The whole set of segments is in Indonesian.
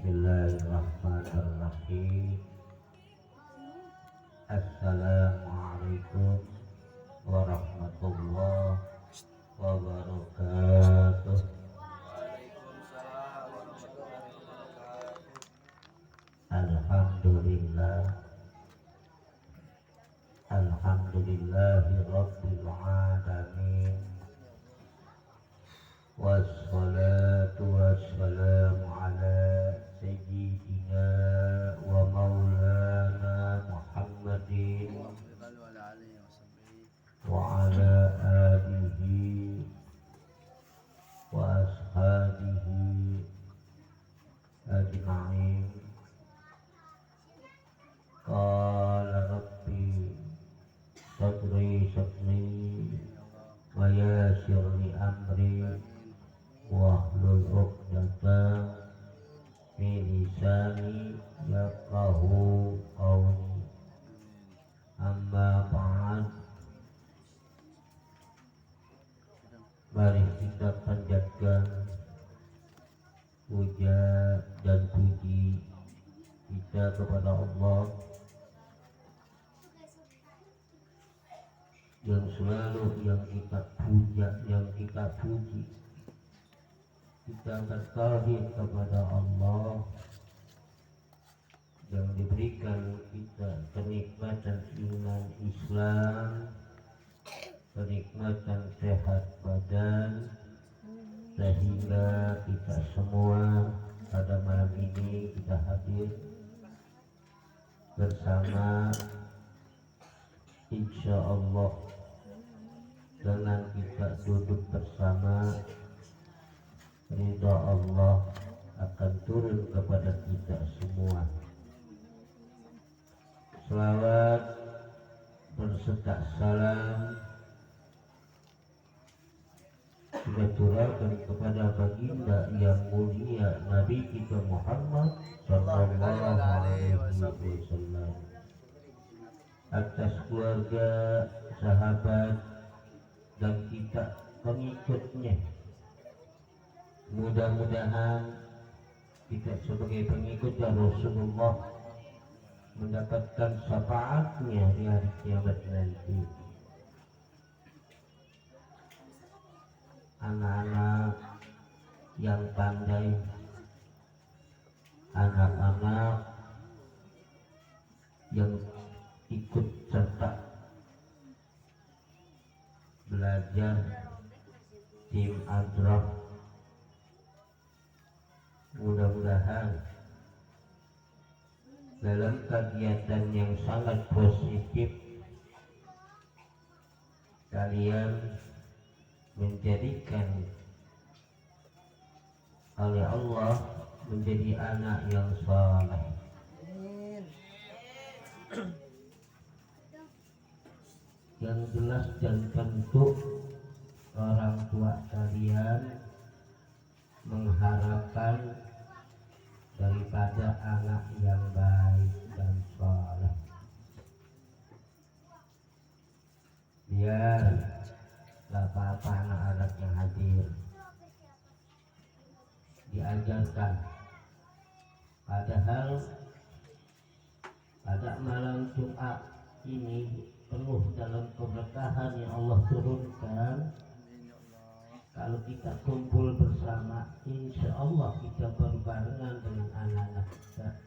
Bismillahirrahmanirrahim. Assalamualaikum warahmatullahi wabarakatuh. Alhamdulillah, alhamdulillahi rabbil alamin. Wassalatu wassalamu ala sayyidina wa maulana Muhammadin wa ala alihi wa ashabihi ajma'in. Qala rabbi sadri wa yassir li amri wahlul 'uqdatam min lisani yafqahu qawli. Amma ba'd. Mari kita panjatkan puja dan puji kita kepada Allah yang selalu yang kita puja, yang kita puji. Kita bertauhid kepada Allah yang diberikan kita kenikmatan iman Islam, kenikmatan sehat badan, sehingga kita semua pada malam ini kita hadir bersama, insya Allah dengan kita duduk bersama, ridha Allah akan turun kepada kita semua. Selawat berserta salam kita curahkan kepada baginda yang mulia Nabi kita Muhammad sallallahu alaihi wasallam, atas keluarga, sahabat, dan kita pengikutnya. Mudah-mudahan kita sebagai pengikut Rasulullah mendapatkan syafaatnya di hari kiamat nanti. Anak-anak yang pandai, anak-anak yang ikut serta belajar tim Adrah, mudah-mudahan dalam kegiatan yang sangat positif kalian menjadikan oleh Allah menjadi anak yang saleh. Yang jelas dan tentu orang tua kalian mengharapkan daripada anak yang baik dan saleh. Biar gak apa-apa anak-anak yang hadir diajarkan, padahal pada malam Jumat ini penuh dalam keberkahan yang Allah turunkan. Kalau kita kumpul bersama, insya Allah kita berbarengan dengan anak-anak kita,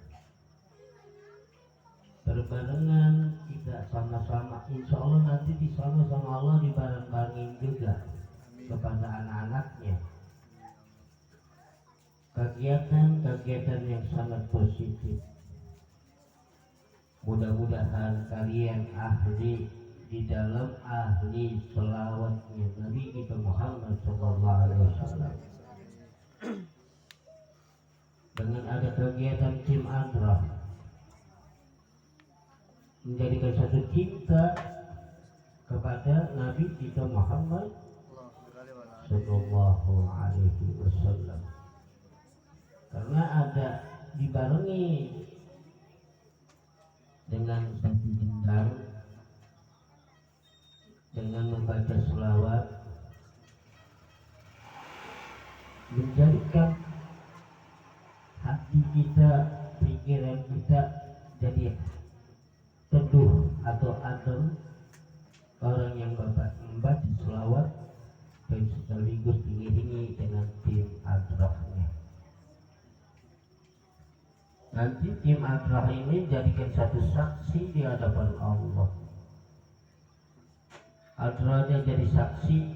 berbarengan kita sama-sama, insya Allah nanti di sana sama Allah dibareng-barengin juga kepada anak-anaknya. Kegiatan-kegiatan yang sangat positif. Mudah-mudahan kalian ahli di dalam ahli selawatnya Nabi kita Muhammad SAW. Dengan ada kegiatan tim Adrah, menjadikan satu cinta kepada Nabi kita Muhammad Sallallahu Alaihi Wasallam, karena ada dibarengi dengan satu gendang, dengan membaca selawat, menjadikan hati hati kita, pikiran kita jadi teduh atau adem. Orang yang membaca selawat dan sekaligus diiringi dengan tim adrahnya. Nanti tim adrah ini jadikan satu saksi di hadapan Allah. Adrahnya jadi saksi,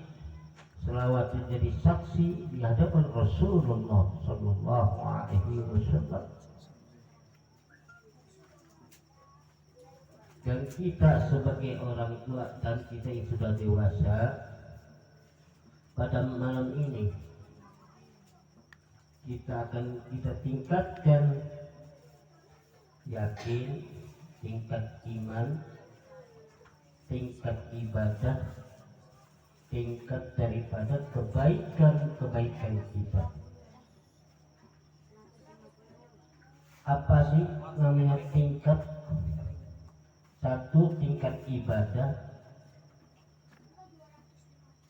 selawatnya jadi saksi di hadapan Rasulullah Sallallahu Alaihi Wasallam. Dan kita sebagai orang tua dan kita yang sudah dewasa, pada malam ini kita tingkatkan yakin, tingkat iman, tingkat ibadah, tingkat daripada kebaikan kita. Apa sih namanya tingkat? Satu, tingkat ibadah.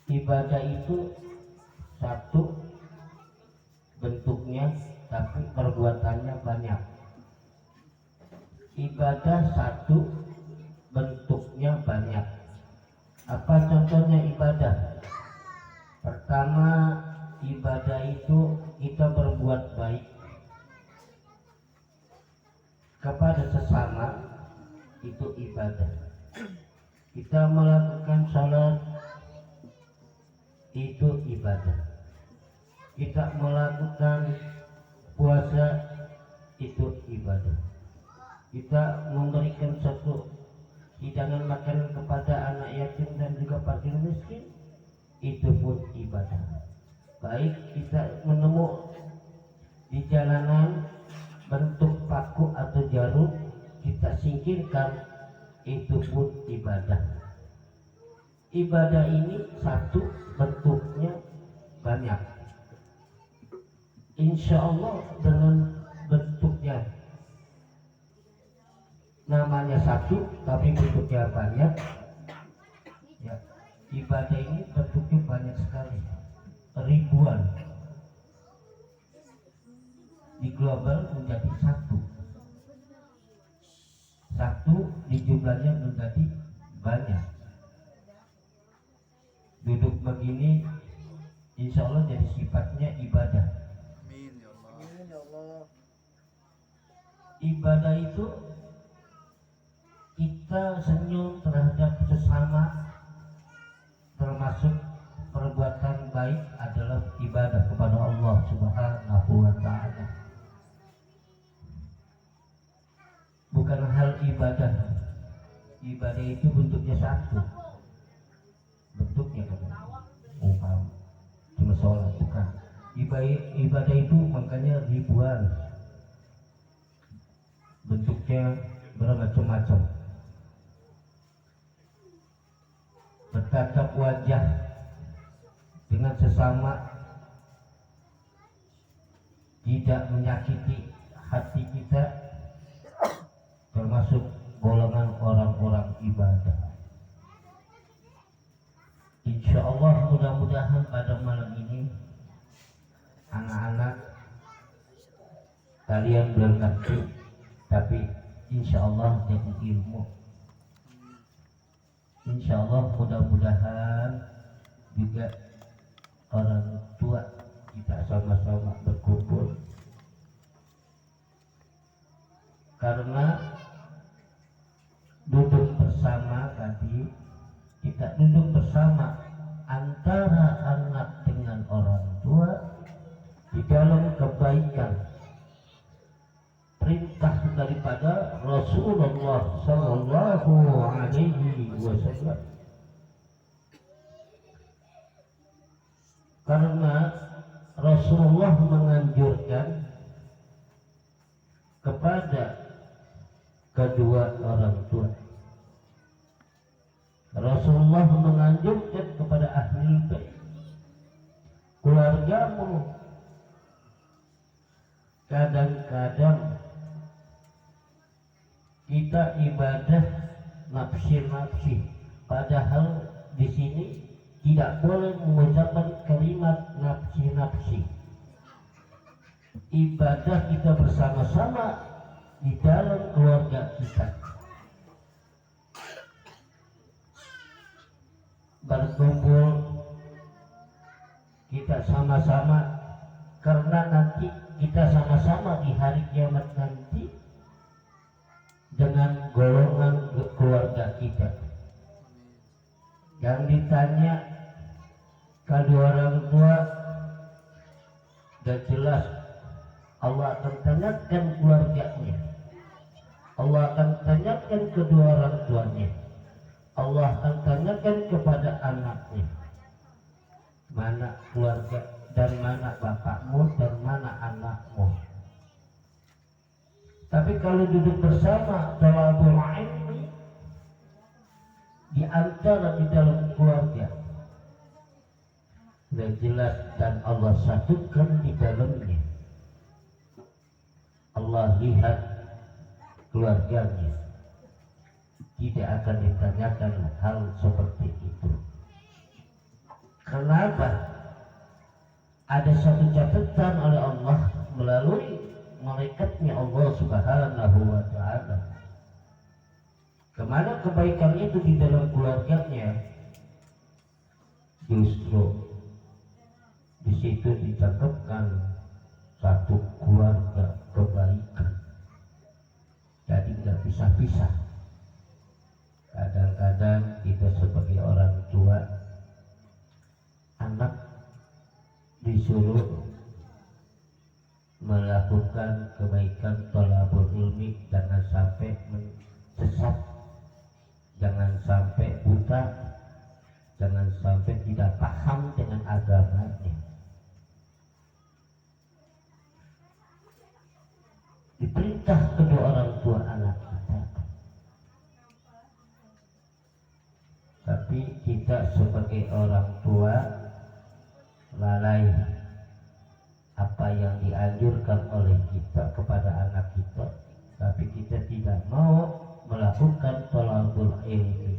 Ibadah itu satu bentuknya, tapi perbuatannya banyak. Ibadah satu, bentuknya banyak. Apa contohnya ibadah? Pertama, ibadah itu kita berbuat baik kepada sesama, itu ibadah. Kita melakukan salat, itu ibadah. Kita melakukan puasa, itu ibadah. Kita memberikan satu hidangan makanan kepada anak yatim dan juga fakir miskin, itu pun ibadah. Baik kita menemu di jalanan bentuk paku atau jarum, kita singkirkan, itu pun ibadah. Ibadah ini satu, bentuknya banyak. Insya Allah dengan bentuknya namanya satu tapi bentuknya banyak ya, ibadah ini bentuknya banyak sekali, ribuan, di global menjadi satu di jumlahnya menjadi banyak. Duduk begini insya Allah jadi sifatnya ibadah. Amin ya Allah. Ibadah itu kita senyum terhadap sesama, termasuk perbuatan baik adalah ibadah kepada Allah Subhanahu wa Ta'ala. Bukan hal ibadah. Ibadah itu bentuknya satu. Bentuknya bukan cuma sholat, bukan. Ibadah itu makanya ribuan. Bentuknya bermacam-macam. Bertatap wajah dengan sesama, tidak menyakiti hati kita, termasuk golongan orang-orang ibadah. Insya Allah mudah-mudahan pada malam ini anak-anak kalian belum ngerti, tapi insya Allah jadi ilmu. Insya Allah mudah-mudahan juga orang tua kita sama-sama berkumpul, karena duduk bersama tadi, kita duduk bersama antara anak dengan orang tua di dalam kebaikan, perintah daripada Rasulullah Sallallahu Alaihi Wasallam. Karena Rasulullah menganjurkan kepada kedua orang tua. Rasulullah menganjurkan kepada ahli bait, keluargamu. Kadang-kadang kita ibadah nafsi-nafsi, padahal di sini tidak boleh mengucapkan kalimat nafsi-nafsi. ibadah kita bersama-sama di dalam keluarga kita, berkumpul kita sama-sama, karena nanti kita sama-sama di hari kiamat nanti dengan golongan keluarga kita. Yang ditanya kedua orang tua, dan jelas Allah akan tanyakan keluarganya, Allah akan tanyakan kedua orang tuanya, Allah akan tanyakan kepada anaknya, mana keluarga dan mana bapakmu dan mana anakmu. Tapi kalau duduk bersama thalabul ilmi di antara di dalam keluarga, sudah jelas dan Allah satukan di dalamnya. Allah lihat keluarganya, tidak akan ditanyakan hal seperti itu. Kenapa? Ada satu catatan oleh Allah melalui malaikatnya Allah Subhanahu wa Ta'ala. Kemana kebaikan itu di dalam keluarganya? Justru di situ dicatatkan satu keluarga kebaikan. Jadi nggak bisa pisah. Kadang-kadang kita sebagai orang tua, anak disuruh melakukan kebaikan thalabul ilmi, jangan sampai sesat, jangan sampai buta, jangan sampai tidak paham dengan agamanya. Diperintah kedua orang tua anak kita, tapi kita sebagai orang tua lalai apa yang dianjurkan oleh kita kepada anak kita, tapi kita tidak mau melakukan thalabul ilmi.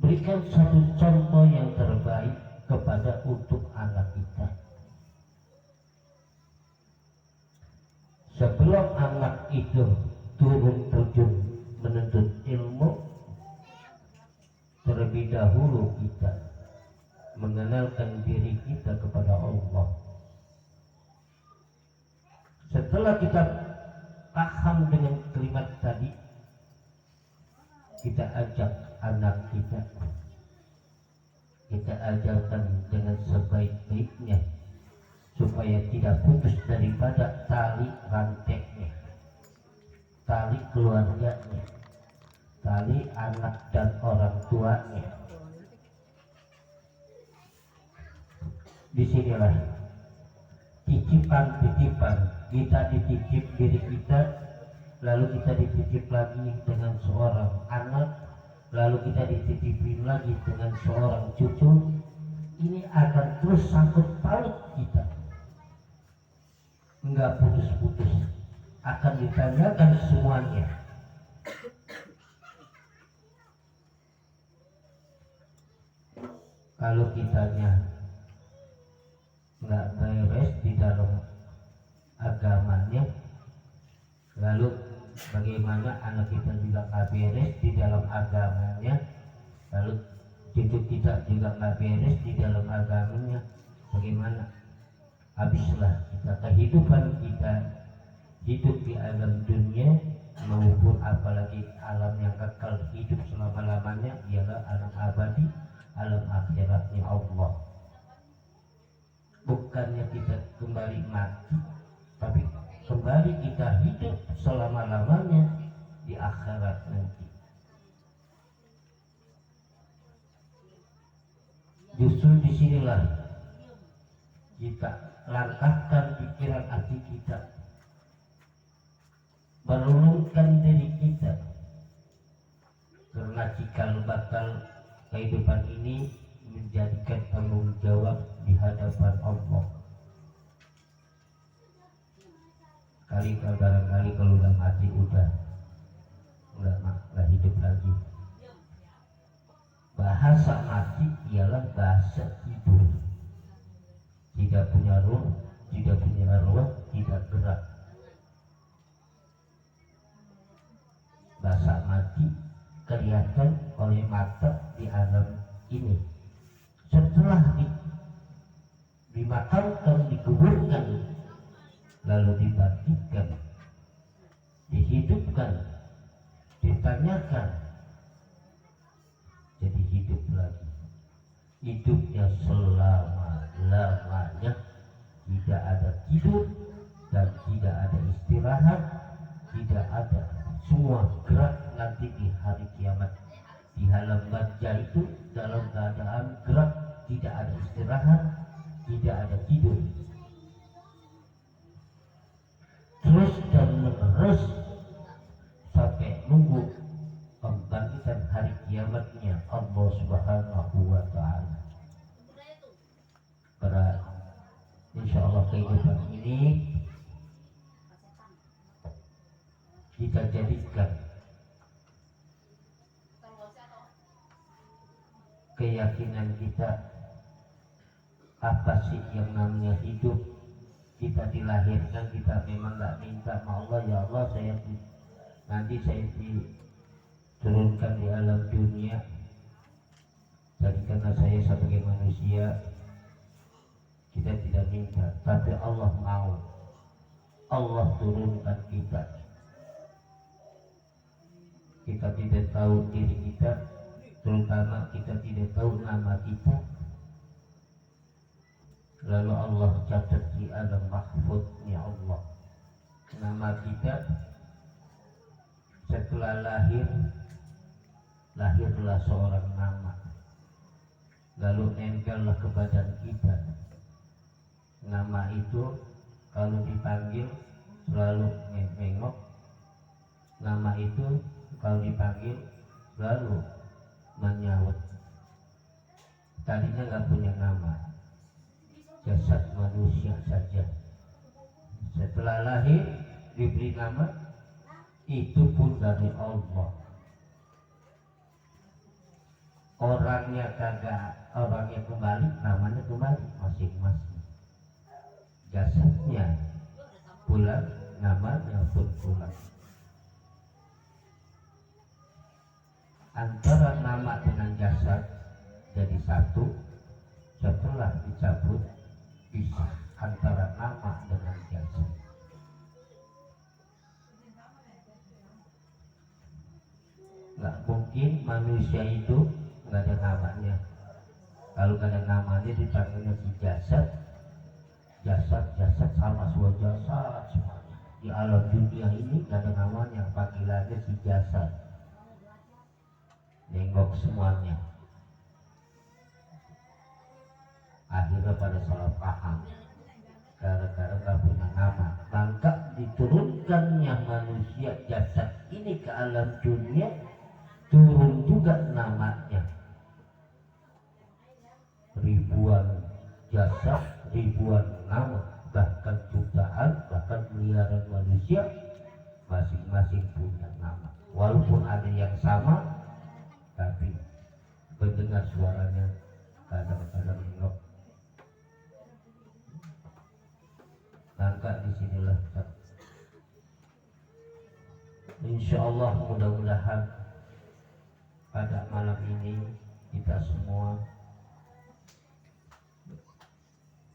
Berikan satu contoh yang terbaik kepada untuk anak kita. Sebelum anak itu turun terjun menuntut ilmu, terlebih dahulu kita mengenalkan diri kita kepada Allah. Setelah kita paham dengan kalimat tadi, kita ajak anak kita ajarkan dengan sebaik-baiknya supaya tidak putus daripada tali rantainya, tali keluarganya, tali anak dan orang tuanya. Disinilah titipan-titipan, kita dititip diri kita, lalu kita dititip lagi dengan seorang anak, lalu kita dititipin lagi dengan seorang cucu. Ini akan terus sangkut paut kita, enggak putus-putus, akan ditanyakan semuanya. Kalau kitanya nggak beres di dalam agamanya, lalu bagaimana anak kita juga nggak beres di dalam agamanya, lalu cucu kita juga nggak beres di dalam agamanya, bagaimana? Habislah kita, kehidupan kita hidup di alam dunia maupun apalagi alam yang kekal hidup selama-lamanya, ialah alam abadi, alam akhiratnya Allah. Bukannya kita kembali mati, tapi kembali kita hidup selama-lamanya di akhirat nanti. Justru disinilah kita langkahkan pikiran hati kita, merenungkan diri kita, karena cikal bakal kehidupan ini menjadikan tanggung jawab di hadapan Allah. Barangkali kalau udah mati udah hidup lagi. Bahasa mati ialah bahasa tidur. tidak punya ruh, tidak punya arwah, tidak gerak. Rasa mati kelihatan oleh mata di alam ini. Setelah dimakamkan, dikuburkan, lalu dibangkitkan, dihidupkan, ditanyakan, jadi hidup lagi. Hidupnya selama-lamanya, tidak ada tidur dan tidak ada istirahat, tidak ada, semua gerak nanti di hari kiamat. Di alam barzah itu dalam keadaan gerak, tidak ada istirahat, tidak ada tidur, terus dan menerus sampai nunggu pembangkitan hari kiamatnya Allah Subhanahu wa Ta'ala. Berat. Insya Allah kehidupan ini kita jadikan keyakinan kita. Apa sih yang namanya hidup? Kita dilahirkan, kita memang nggak minta sama Allah, ya Allah nanti saya diturunkan di alam dunia, jadikanlah saya sebagai manusia. Kita tidak minta, tapi Allah mau. Allah turunkan kita. Kita tidak tahu diri kita, terutama kita tidak tahu nama kita. Lalu Allah catat di alam mahfudnya Allah nama kita. Setelah lahirlah seorang nama, lalu nempellah ke badan kita. Nama itu kalau dipanggil selalu nengok. Nama itu kalau dipanggil selalu menyaut. Tadinya nggak punya nama, jasad manusia saja. Setelah lahir diberi nama, itu pun dari Allah. Orangnya kembali, namanya kembali masing-masing. Jasadnya pulang, namanya pun pulang. Antara nama dengan jasad jadi satu. Setelah dicabut, pisah antara nama dengan jasad. Nggak mungkin manusia itu nggak ada namanya. Kalau nggak ada namanya dipanggilnya si jasad sama semua jasad semuanya. Di alam dunia ini nggak ada namanya, panggilannya si jasad. Nengok semuanya. Akhirnya pada salah paham, gara-gara nggak punya nama. Maka diturunkannya manusia jasad ini ke alam dunia, turun juga namanya. Ribuan jasad, ribuan nama, bahkan jutaan, bahkan miliaran manusia, masing-masing punya nama. Walaupun ada yang sama, tapi mendengar suaranya kadang-kadang nengok. Maka disinilah insya Allah mudah-mudahan pada malam ini kita semua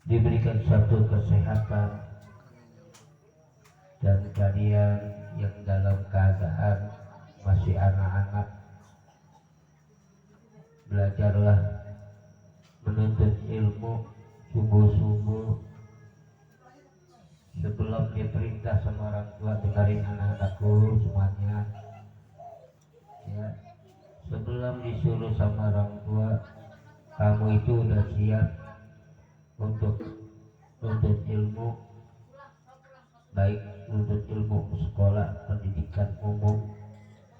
diberikan suatu kesehatan, dan kalian yang dalam keadaan masih anak-anak, belajarlah menuntut ilmu sungguh-sungguh. Sebelum diperintah sama orang tua, dengarin anak-anakku semuanya ya. Sebelum disuruh sama orang tua, kamu itu udah siap untuk menuntut ilmu, baik menuntut ilmu sekolah, pendidikan umum,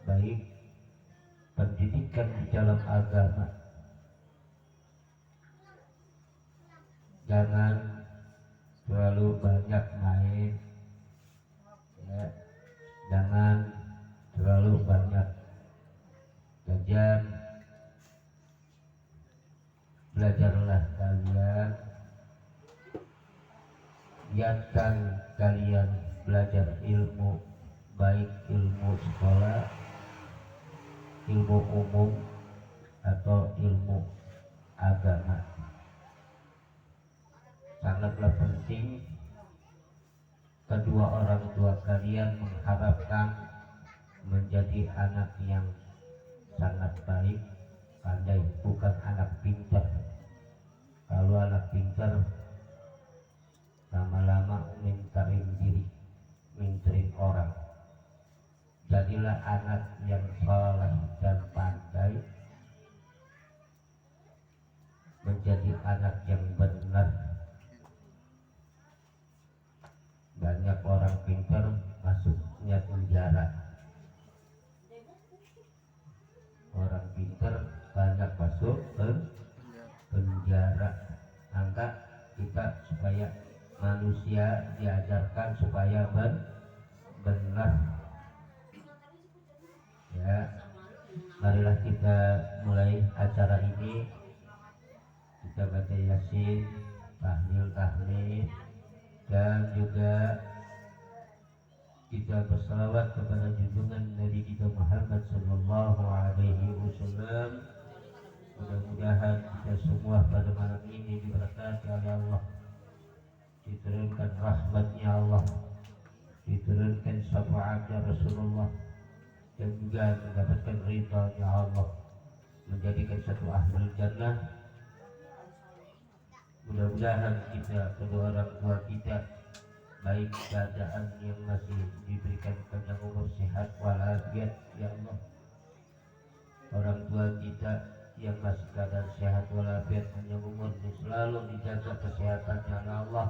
baik pendidikan di dalam agama. Jangan terlalu banyak main ya. Jangan terlalu banyak jajan. Belajarlah kalian giatkan kalian belajar ilmu, baik ilmu sekolah, ilmu umum atau ilmu agama. Sangatlah penting kedua orang tua kalian mengharapkan menjadi anak yang sangat baik, pandai, bukan anak pintar. Kalau anak pintar lama-lama mintarin diri, mintarin orang. Jadilah anak yang saleh dan pandai, menjadi anak yang benar. Banyak orang pintar masuknya penjara. Orang pintar banyak masuk ke penjara. Maka kita supaya manusia diajarkan supaya benar. Ya, marilah kita mulai acara ini. Kita baca Yasin, tahlil, dan juga kita berselawat kepada junjungan Nabi kita Muhammad sallallahu alaihi wasallam. Mudah-mudahan kita semua pada malam ini diberkati oleh Allah, diturunkan rahmatnya Allah, diturunkan syafaatnya Rasulullah, dan juga mendapatkan ridha-Nya Allah, menjadikan satu ahlul jannah. Mudah-mudahan kita, kedua orang tua kita, baik keadaan yang masih diberikan panjang umur, sehat walafiat ya Allah. Orang tua kita yang masih keadaan sehat walafiat panjang umur, selalu dijaga kesehatannya oleh Allah,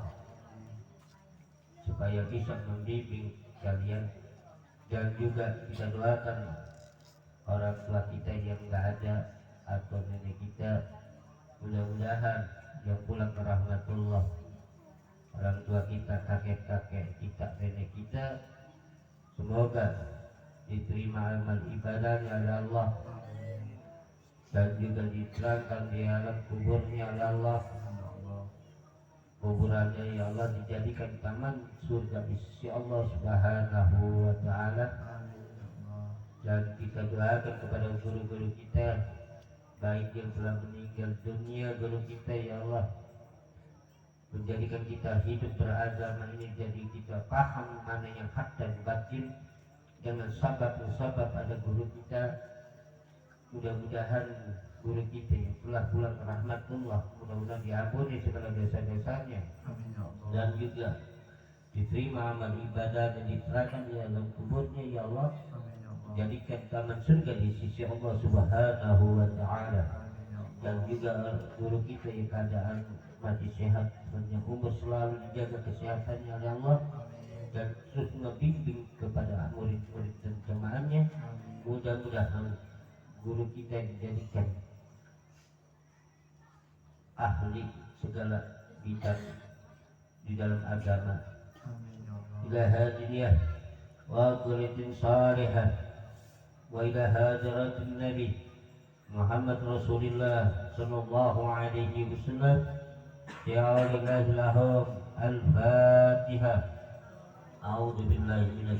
supaya bisa membimbing kalian. Dan juga kita doakan orang tua kita yang tidak ada atau nenek kita, mudah-mudahan yang pulang ke rahmatullah. Orang tua kita, kakek-kakek kita, nenek kita, semoga diterima amal ibadahnya oleh Allah, dan juga diterangkan di alam kuburnya oleh Allah. Kuburannya ya Allah dijadikan taman surga di sisi Allah Subhanahu wa ta'ala. Dan kita doakan kepada guru-guru kita, baik yang telah meninggal dunia, guru kita ya Allah, menjadikan kita hidup beragama ini jadi kita paham mana yang hak dan batil. Jangan sabab ada guru kita. Mudah-mudahan guru kita yang telah pulang ke rahmatullah, mudah-mudahan diampuni segala dosa-dosanya, dan juga diterima amal ibadah dan diterangkan di alam kuburnya ya Allah. Jadikan taman surga di sisi Allah Subhanahu wa ta'ala. Dan juga guru kita yang keadaan masih sehat, panjang umur, selalu dijaga kesehatannya oleh Allah, dan terus membimbing kepada murid-murid dan jamaahnya. Mudah-mudahan guru kita dijadikan ahli segala bidang di dalam agama. Ila hadiyah wa qulatin salihah wa ila hadiratin nabi Muhammad Rasulullah sallallahu alaihi wasallam. Ya Allah lahum al-Fatihah. A'udzu billahi minasy